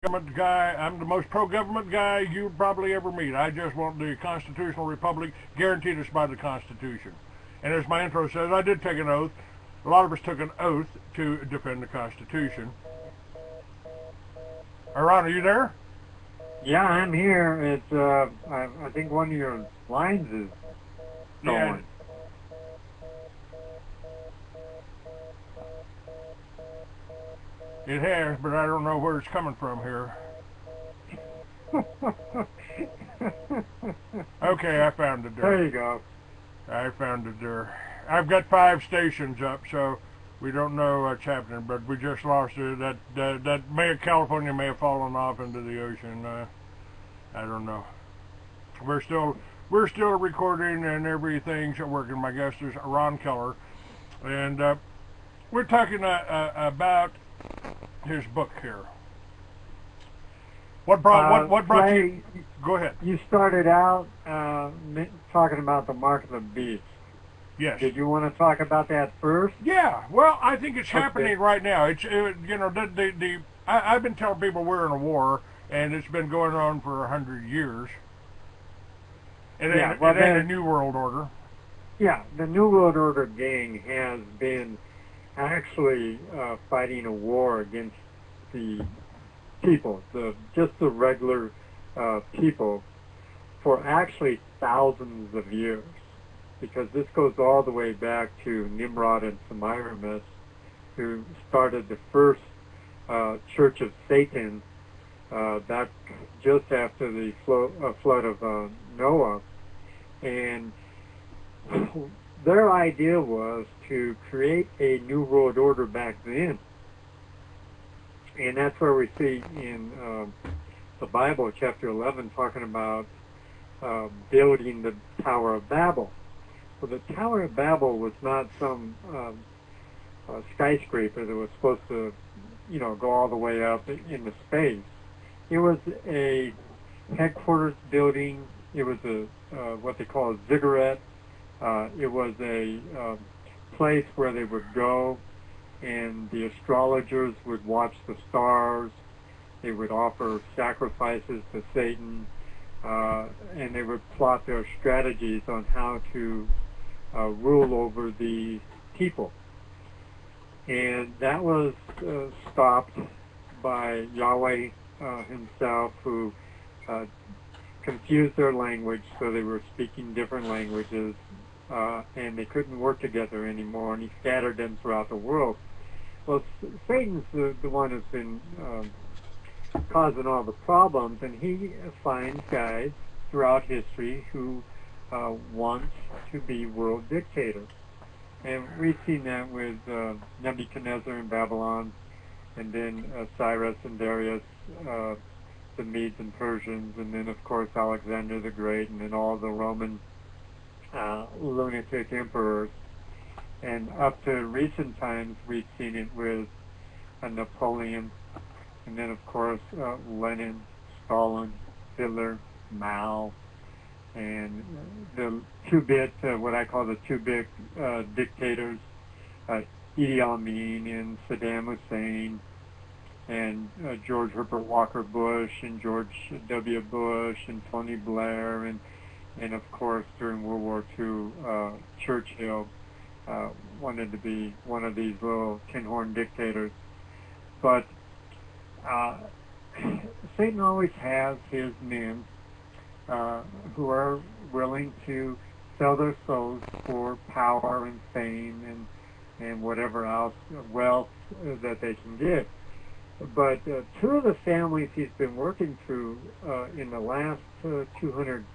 government guy. I'm the most pro-government guy you probably ever meet. I just want the constitutional republic guaranteed us by the Constitution. And as my intro says, I did take an oath. A lot of us took an oath to defend the Constitution. Ron, are you there? Yeah, I'm here. It's I think one of your lines is going. It has, but I don't know where it's coming from here. Okay, I found it there. There you go. I found it there. I've got 5 stations up, so we don't know what's happening, but we just lost it. That California may have fallen off into the ocean. I don't know. We're still recording and everything's working. My guest is Ron Keller, and we're talking about his book here. What brought you? Go ahead. You started out talking about the mark of the beast. Yes. Did you want to talk about that first? Yeah. Well, I think it's happening right now. It's I've been telling people we're in a war, and it's been going on for 100 years. It ain't a new world order. Yeah, the New World Order gang has been actually fighting a war against the people, just the regular people, for actually thousands of years. Because this goes all the way back to Nimrod and Semiramis, who started the first Church of Satan back just after the flood of Noah. And their idea was to create a new world order back then. And that's where we see in the Bible, chapter 11, talking about building the Tower of Babel. Well, the Tower of Babel was not some skyscraper that was supposed to, go all the way up into space. It was a headquarters building. It was what they call a ziggurat. It was a place where they would go, and the astrologers would watch the stars. They would offer sacrifices to Satan, and they would plot their strategies on how to rule over the people. And that was stopped by Yahweh himself, who confused their language, so they were speaking different languages, and they couldn't work together anymore, and he scattered them throughout the world. Well, Satan's the one who's been causing all the problems, and he finds guys throughout history who want to be world dictators. And we've seen that with Nebuchadnezzar in Babylon, and then Cyrus and Darius, the Medes and Persians, and then of course Alexander the Great, and then all the Roman lunatic emperors. And up to recent times, we've seen it with Napoleon, and then of course Lenin, Stalin, Hitler, Mao, and the two-bit, what I call the two-bit dictators, Idi Amin and Saddam Hussein, and George Herbert Walker Bush, and George W. Bush, and Tony Blair, and of course during World War II, Churchill wanted to be one of these little tin-horn dictators. But Satan always has his men who are willing to sell their souls for power and fame and whatever else, wealth that they can get. But two of the families he's been working through in the last 200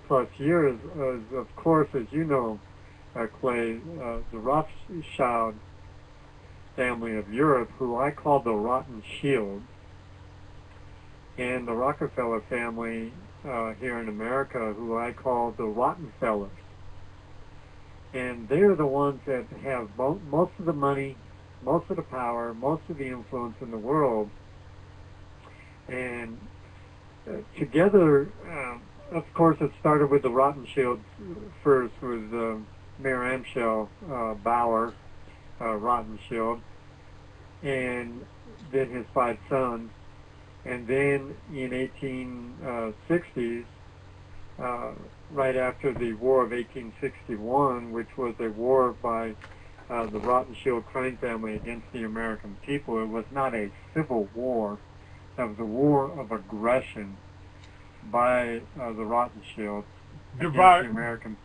plus years is, of course, as you know, Clay, the Rothschild family of Europe, who I call the Rotten Shield, and the Rockefeller family here in America, who I call the Rottenfellers. And they're the ones that have most of the money, most of the power, most of the influence in the world. And together, of course, it started with the Rothschilds first, with Mayor Amschel Bauer Rothschild, and then his 5 sons. And then in 1860s, right after the War of 1861, which was a war by the Rothschild crime family against the American people, it was not a civil war. That was a war of aggression by the Rothschilds against the American.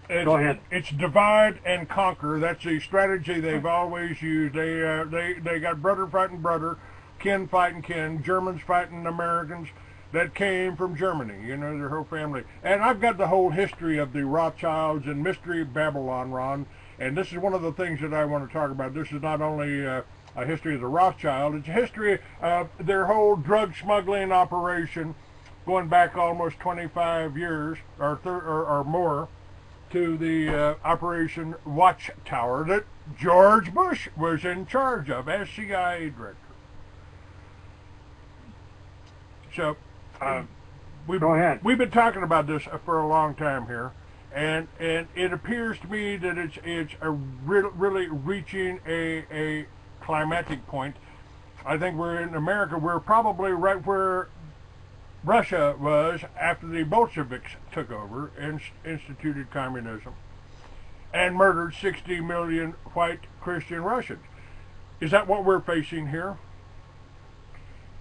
Go ahead. It's divide and conquer. That's a strategy they've always used. They got brother fighting brother, kin fighting kin, Germans fighting Americans that came from Germany, you know, their whole family. And I've got the whole history of the Rothschilds and Mystery of Babylon, Ron, and this is one of the things that I want to talk about. This is not only a history of the Rothschild, it's a history of their whole drug smuggling operation going back almost 25 years or more to the Operation Watchtower that George Bush was in charge of as CIA director. So, go ahead. We've been talking about this for a long time here, and it appears to me that it's really reaching a climatic point. I think we're in America. We're probably right where Russia was after the Bolsheviks took over and instituted communism and murdered 60 million white Christian Russians. Is that what we're facing here?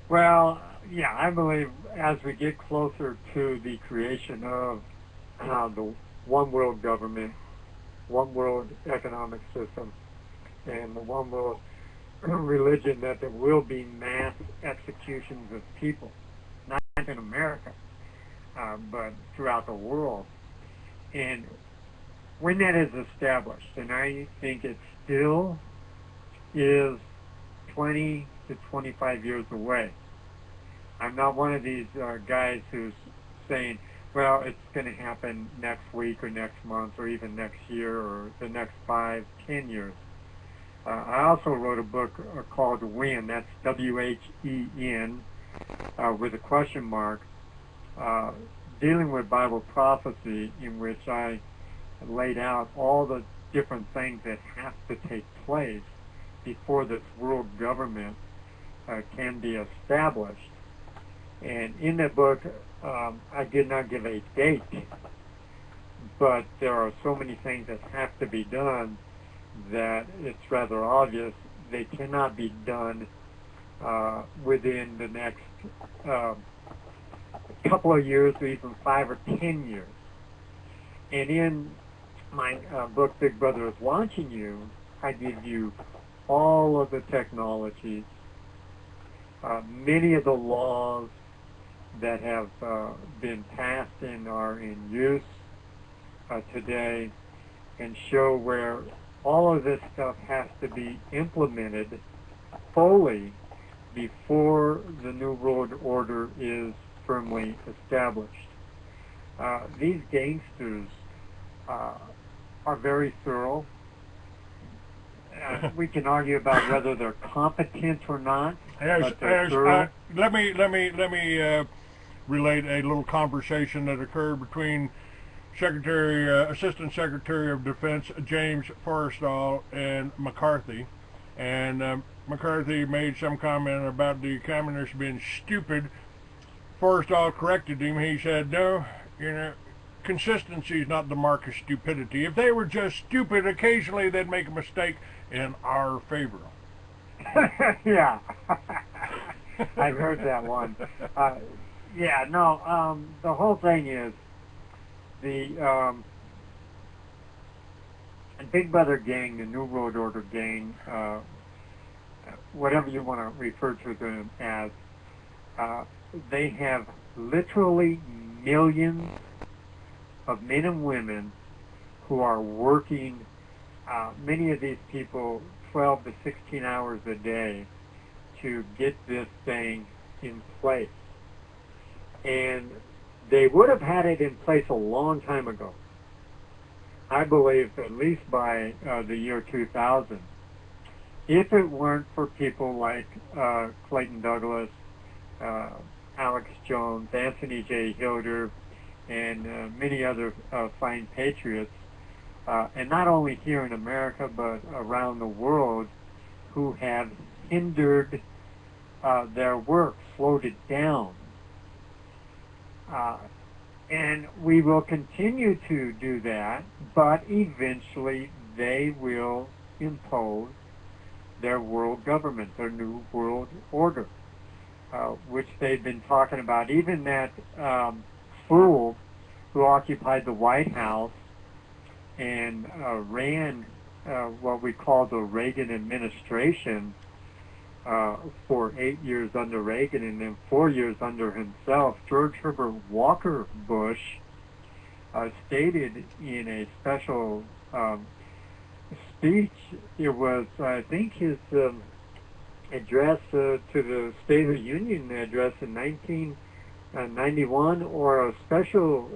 Well, yeah, I believe as we get closer to the creation of the one world government, one world economic system, and the one world religion, that there will be mass executions of people, not in America, but throughout the world. And when that is established, and I think it still is 20 to 25 years away. I'm not one of these guys who's saying, well, it's going to happen next week or next month or even next year or the next 5, 10 years. I also wrote a book called When, that's W-H-E-N, with a question mark, dealing with Bible prophecy, in which I laid out all the different things that have to take place before this world government can be established. And in that book, I did not give a date, but there are so many things that have to be done that it's rather obvious they cannot be done within the next couple of years or even 5 or 10 years. And in my book, Big Brother is Watching You, I give you all of the technologies, many of the laws that have been passed and are in use today, and show where all of this stuff has to be implemented fully before the New World Order is firmly established. These gangsters are very thorough. We can argue about whether they're competent or not, but they're thorough. Let me relate a little conversation that occurred between Assistant Secretary of Defense James Forrestal and McCarthy, and McCarthy made some comment about the communists being stupid. Forrestal corrected him. He said, "No, consistency is not the mark of stupidity. If they were just stupid, occasionally they'd make a mistake in our favor." Yeah, I've heard that one. The whole thing is the Big Brother gang, the New World Order gang, whatever you want to refer to them as, they have literally millions of men and women who are working, many of these people 12 to 16 hours a day to get this thing in place. And they would have had it in place a long time ago. I believe at least by the year 2000. If it weren't for people like Clayton Douglas, Alex Jones, Anthony J. Hilder, and many other fine patriots, and not only here in America but around the world, who have hindered their work, slowed it down. And we will continue to do that, but eventually they will impose their world government, their new world order, which they've been talking about. Even that fool who occupied the White House and ran what we call the Reagan administration for 8 years under Reagan and then 4 years under himself, George Herbert Walker Bush stated in a special speech, it was, I think, his address to the State of the Union address in 1991, or a special,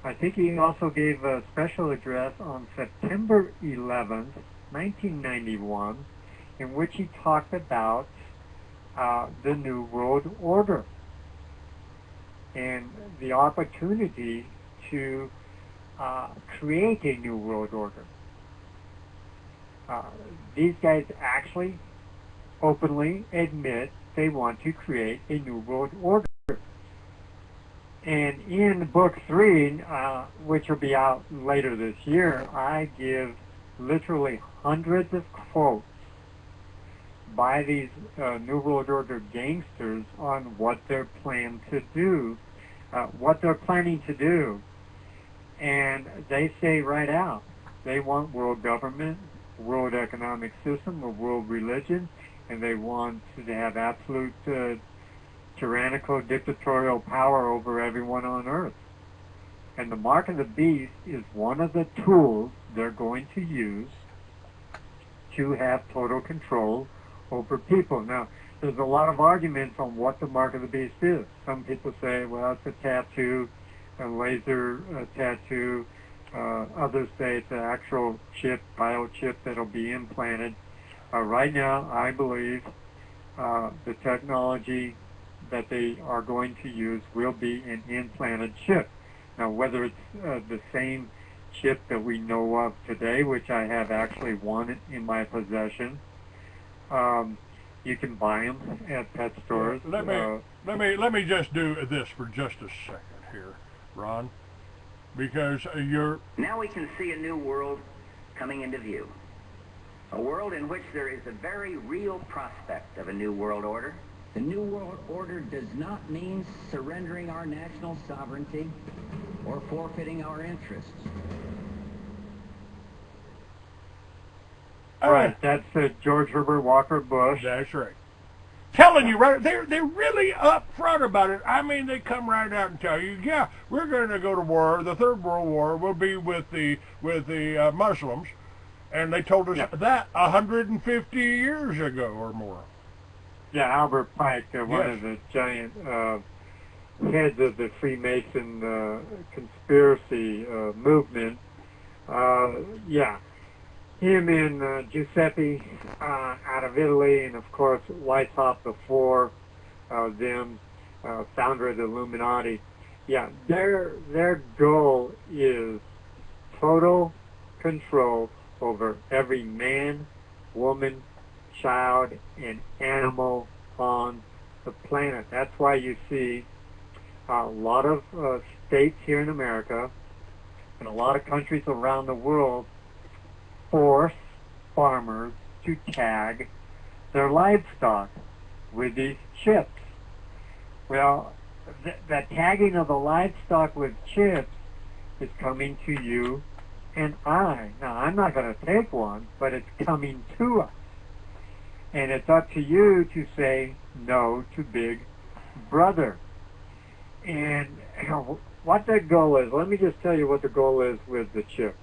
I think he also gave a special address on September 11th, 1991, in which he talked about the New World Order and the opportunity to create a New World Order. These guys actually openly admit they want to create a New World Order. And in book 3, which will be out later this year, I give literally hundreds of quotes by these New World Order gangsters on what they're planning to do, and they say right out, they want world government, world economic system, a world religion, and they want to have absolute tyrannical dictatorial power over everyone on earth. And the mark of the beast is one of the tools they're going to use to have total control over people. Now, there's a lot of arguments on what the mark of the beast is. Some people say, well, it's a tattoo, a laser tattoo. Others say it's an actual chip, biochip that'll be implanted. Right now, I believe the technology that they are going to use will be an implanted chip. Now, whether it's the same chip that we know of today, which I have actually one in my possession, you can buy them at pet stores. Let me just do this for just a second here, Ron, because Now we can see a new world coming into view. A world in which there is a very real prospect of a new world order. The New World Order does not mean surrendering our national sovereignty or forfeiting our interests. Right, that's George Herbert Walker Bush. That's right. Telling you, right? They're really upfront about it. I mean, they come right out and tell you, yeah, we're going to go to war. The Third World War will be with the Muslims, and they told us that 150 years ago or more. Yeah, Albert Pike, one of the giant heads of the Freemason conspiracy movement. Yeah, him and Giuseppe out of Italy, and of course Weishaupt before them, founder of the Illuminati. Yeah, their goal is total control over every man, woman, child, and animal on the planet. That's why you see a lot of states here in America and a lot of countries around the world force farmers to tag their livestock with these chips. Well, the tagging of the livestock with chips is coming to you and I. Now, I'm not going to take one, but it's coming to us. And it's up to you to say no to Big Brother. And what the goal is, let me just tell you what the goal is with the chip.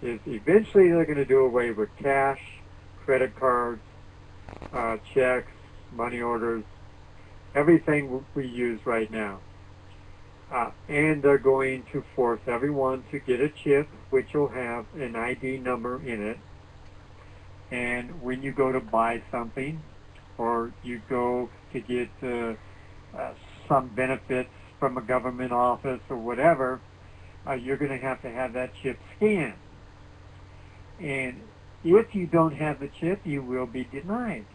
Is eventually they're going to do away with cash, credit cards, checks, money orders, everything we use right now. And they're going to force everyone to get a chip, which will have an ID number in it. And when you go to buy something, or you go to get some benefits from a government office or whatever, you're going to have that chip scanned. And if you don't have the chip, you will be denied.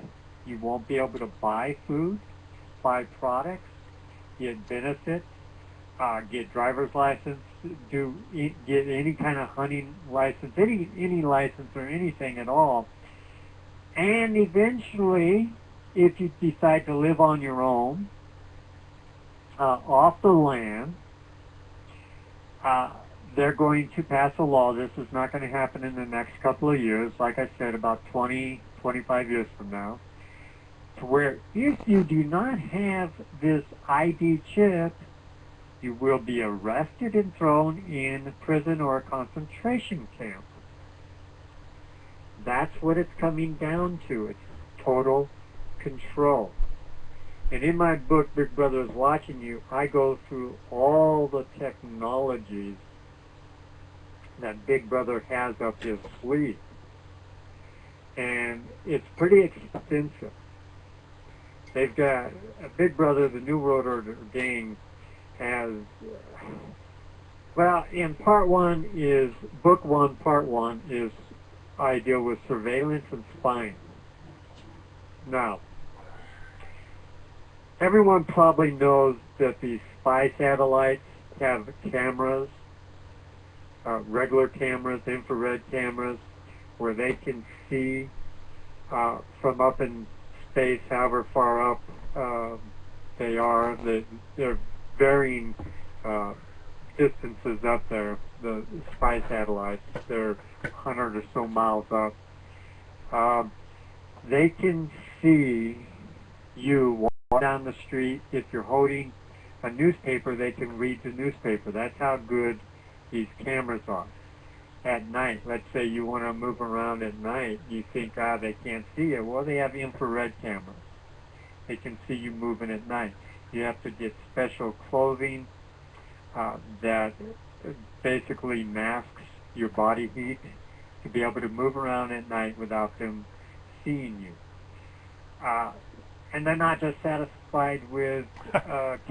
You won't be able to buy food, buy products, get benefits, get driver's license, get any kind of hunting license, any license or anything at all. And eventually, if you decide to live on your own, off the land, they're going to pass a law. This is not going to happen in the next couple of years, like I said, about 20, 25 years from now, to where if you do not have this ID chip, you will be arrested and thrown in prison or a concentration camp. That's what it's coming down to. It's total control. And in my book, Big Brother is Watching You, I go through all the technologies that Big Brother has up his sleeve. And it's pretty extensive. They've got Big Brother, the New World Order gang, has, well, in part one is, book one, part one is, I deal with surveillance and spying. Now, everyone probably knows that these spy satellites have cameras, regular cameras, infrared cameras, where they can see from up in space, however far up they are. They're varying distances up there, the spy satellites. They're 100 or so miles up. They can see you walk down the street. If you're holding a newspaper, they can read the newspaper. That's how good these cameras are. At night, let's say you want to move around at night, you think, they can't see it. Well, they have infrared cameras. They can see you moving at night. You have to get special clothing that basically masks your body heat to be able to move around at night without them seeing you. And they're not just satisfied with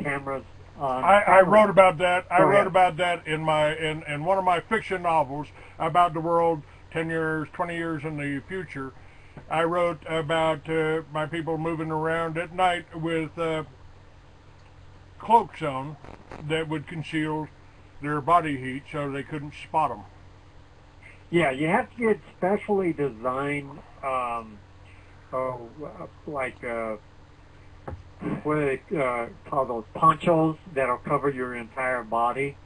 cameras on... I wrote about that. I Go wrote ahead. about that in one of my fiction novels about the world 10 years, 20 years in the future. I wrote about my people moving around at night with cloaks on that would conceal their body heat so they couldn't spot them. Yeah, you have to get specially designed, what do they call those, ponchos that'll cover your entire body.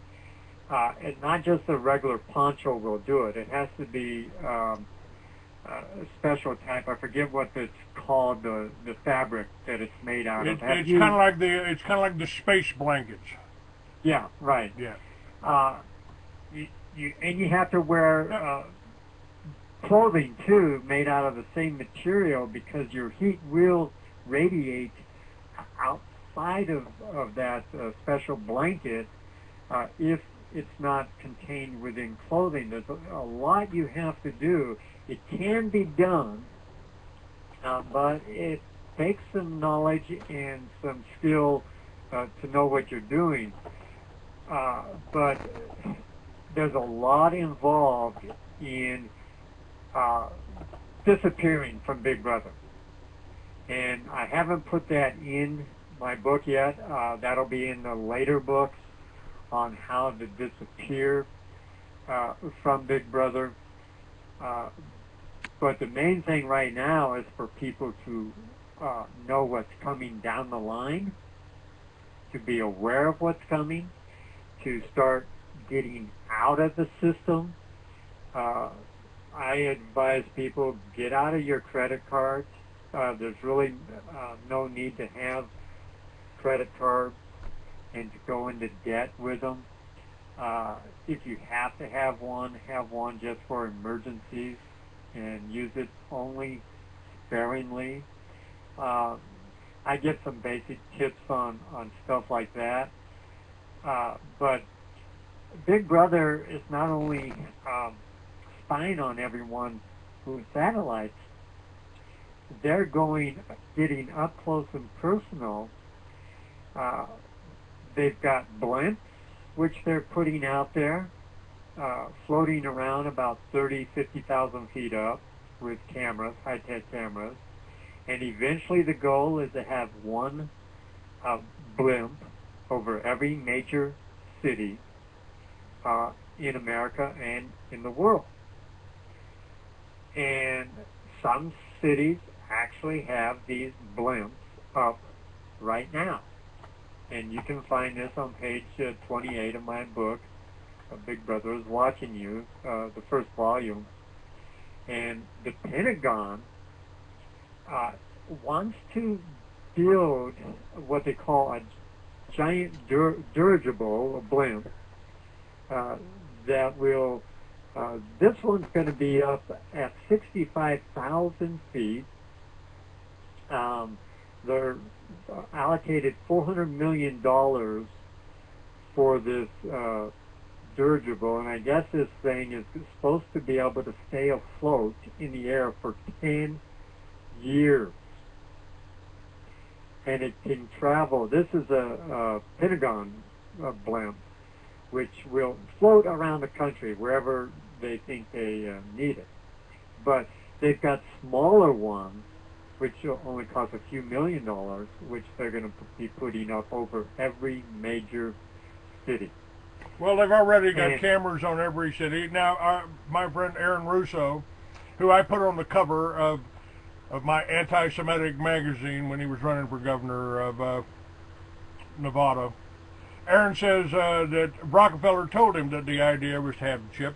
And not just a regular poncho will do it. It has to be a special type. I forget what it's called, the fabric that it's made out of. It's kind of like the space blankets. Yeah, right. Yeah. You have to wear clothing too, made out of the same material, because your heat will radiate outside of that special blanket if it's not contained within clothing. There's a lot you have to do. It can be done, but it takes some knowledge and some skill to know what you're doing. But there's a lot involved in disappearing from Big Brother. And I haven't put that in my book yet. That'll be in the later books on how to disappear from Big Brother. But the main thing right now is for people to know what's coming down the line, to be aware of what's coming, to start getting out of the system. I advise people, get out of your credit cards. There's really no need to have credit cards and to go into debt with them. If you have to have one just for emergencies and use it only sparingly. I get some basic tips on stuff like that. But Big Brother is not only spying on everyone who's satellites, they're getting up close and personal. They've got blimps, which they're putting out there, floating around about 30,000, 50,000 feet up with cameras, high-tech cameras. And eventually the goal is to have one blimp over every major city in America and in the world. And some cities actually have these blimps up right now. And you can find this on page 28 of my book, Big Brother is Watching You, the first volume. And the Pentagon wants to build what they call a giant dirigible, a blimp, that will, this one's going to be up at 65,000 feet. They're allocated $400 million for this dirigible, and I guess this thing is supposed to be able to stay afloat in the air for 10 years. And it can travel. This is a Pentagon blimp, which will float around the country wherever they think they need it. But they've got smaller ones, which only cost a few $1 million, which they're going to be putting up over every major city. Well, they've already got cameras on every city. Now, my friend Aaron Russo, who I put on the cover of my anti-Semitic magazine when he was running for governor of Nevada, Aaron says that Rockefeller told him that the idea was to have the chip.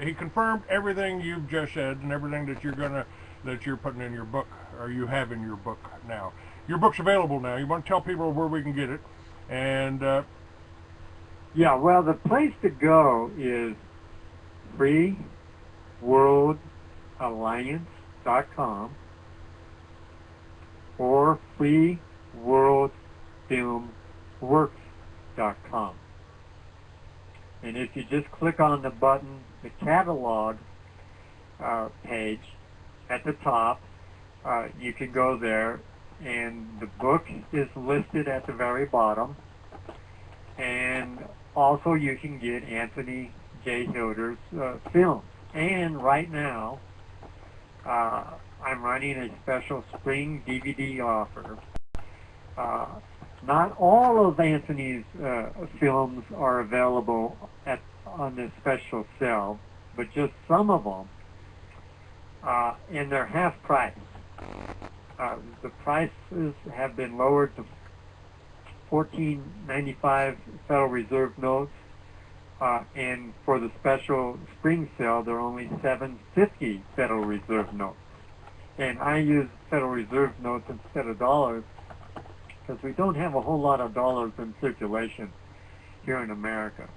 He confirmed everything you've just said and everything that you're putting in your book, or you have in your book now. Your book's available now. You want to tell people where we can get it? And yeah, well, the place to go is freeworldalliance.com or freeworldfilmworks.com. And if you just click on the button, the catalog page at the top, you can go there, and the book is listed at the very bottom. And also you can get Anthony J. Hilder's films. And right now, I'm running a special spring DVD offer. Not all of Anthony's films are available on this special sale, but just some of them. And they're half price. The prices have been lowered to $14.95 Federal Reserve notes, and for the special spring sale, they're only $7.50 Federal Reserve notes. And I use Federal Reserve notes instead of dollars because we don't have a whole lot of dollars in circulation here in America.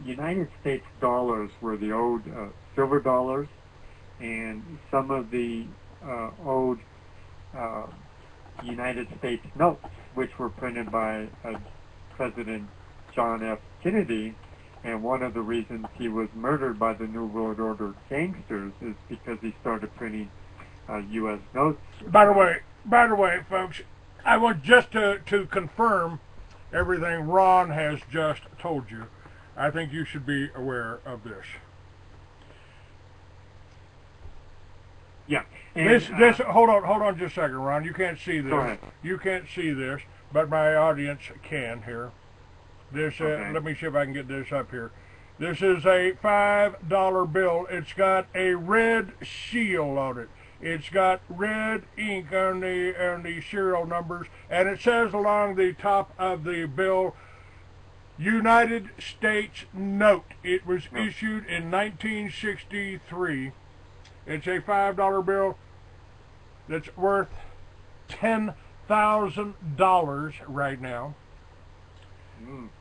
United States dollars were the old silver dollars, and some of the old United States notes, which were printed by President John F. Kennedy, and one of the reasons he was murdered by the New World Order gangsters is because he started printing U.S. notes. By the way, folks, I want just to confirm everything Ron has just told you. I think you should be aware of this. Yeah. And, this hold on just a second, Ron. You can't see this. Go ahead. You can't see this, but my audience can here. This okay. Let me see if I can get this up here. This is a $5 bill. It's got a red seal on it. It's got red ink on the serial numbers, and it says along the top of the bill, United States note. It was issued in 1963. It's a $5 bill that's worth $10,000 right now.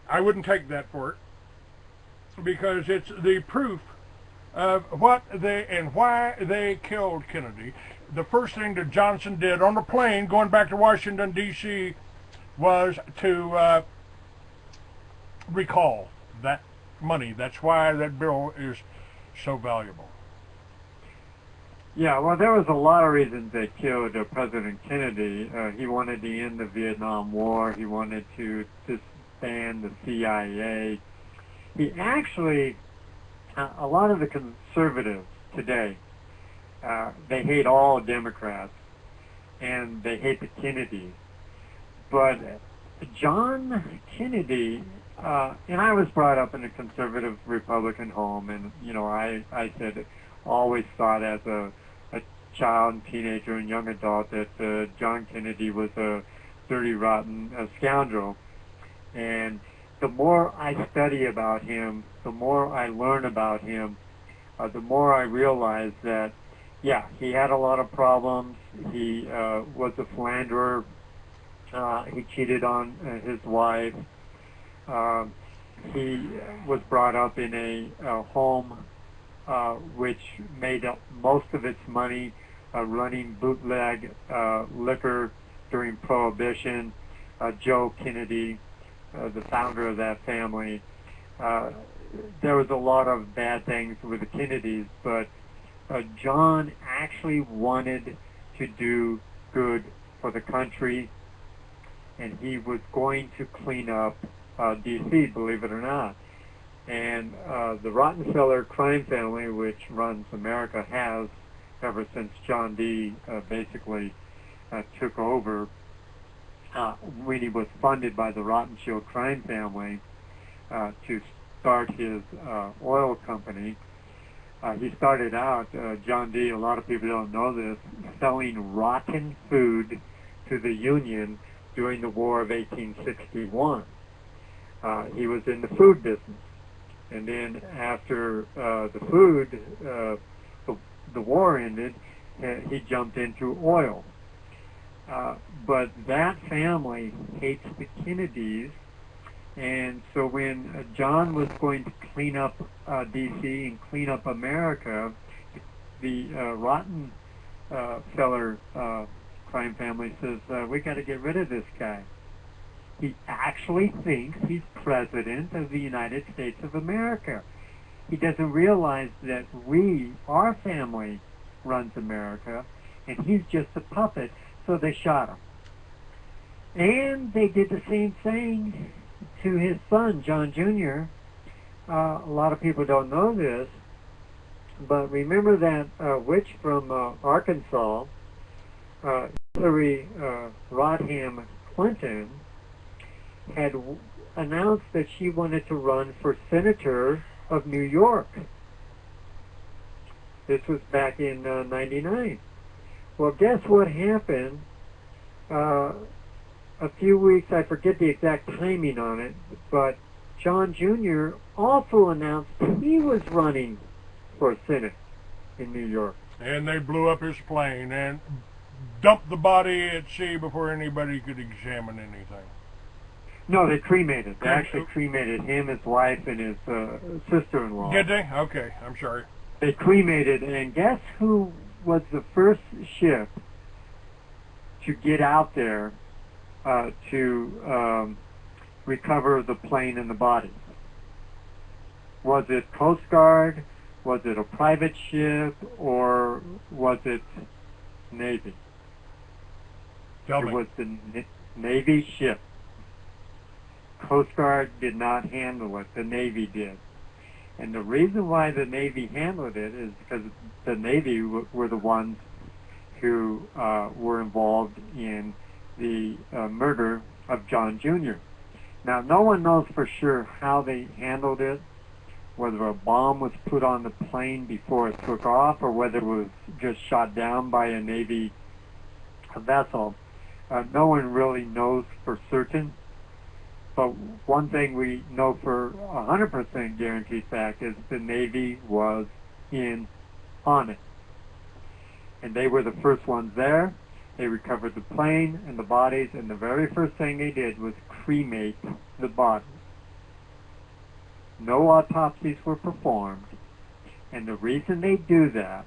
I wouldn't take that for it because it's the proof of what they and why they killed Kennedy. The first thing that Johnson did on the plane going back to Washington, D.C. was to recall that money. That's why that bill is so valuable. Yeah, well, there was a lot of reasons they killed President Kennedy. He wanted to end the Vietnam War. He wanted to disband the CIA. He actually, a lot of the conservatives today, they hate all Democrats. and they hate the Kennedys. But John Kennedy, and I was brought up in a conservative Republican home, and I said, always thought as a child, and teenager, and young adult that John Kennedy was a dirty, rotten scoundrel. And the more I study about him, the more I learn about him, the more I realize that, yeah, he had a lot of problems. He was a philanderer. He cheated on his wife. He was brought up in a home which made most of its money running bootleg liquor during Prohibition. Joe Kennedy, the founder of that family. There was a lot of bad things with the Kennedys, but John actually wanted to do good for the country, and he was going to clean up D.C., believe it or not. And the Rockefeller crime family, which runs America, has ever since John D. basically took over, when he was funded by the Rothschild crime family to start his oil company. He started out, John D., a lot of people don't know this, selling rotten food to the Union during the War of 1861. He was in the food business. And then after the war ended, he jumped into oil. But that family hates the Kennedys, and so when John was going to clean up D.C. and clean up America, the Rockefeller crime family says, we got to get rid of this guy. He actually thinks he's president of the United States of America. He doesn't realize that our family, runs America, and he's just a puppet, so they shot him. And they did the same thing to his son, John Jr. A lot of people don't know this, but remember that witch from Arkansas, Hillary Rodham Clinton, had announced that she wanted to run for senator of New York. This was back in 99. Well, guess what happened? A few weeks, I forget the exact timing on it, but John Jr. also announced he was running for Senate in New York. And they blew up his plane and dumped the body at sea before anybody could examine anything. No, they cremated. They actually cremated him, his wife, and his sister-in-law. Did they? Okay, I'm sorry. They cremated, and guess who was the first ship to get out there to recover the plane and the bodies? Was it Coast Guard? Was it a private ship? Or was it Navy? Tell me. It was the Navy ship. Coast Guard did not handle it. The Navy did. And the reason why the Navy handled it is because the Navy were the ones who were involved in the murder of John Jr. Now, no one knows for sure how they handled it, whether a bomb was put on the plane before it took off or whether it was just shot down by a Navy vessel. No one really knows for certain. But one thing we know for 100% guaranteed fact is the Navy was in on it. And they were the first ones there. They recovered the plane and the bodies, and the very first thing they did was cremate the bodies. No autopsies were performed, and the reason they do that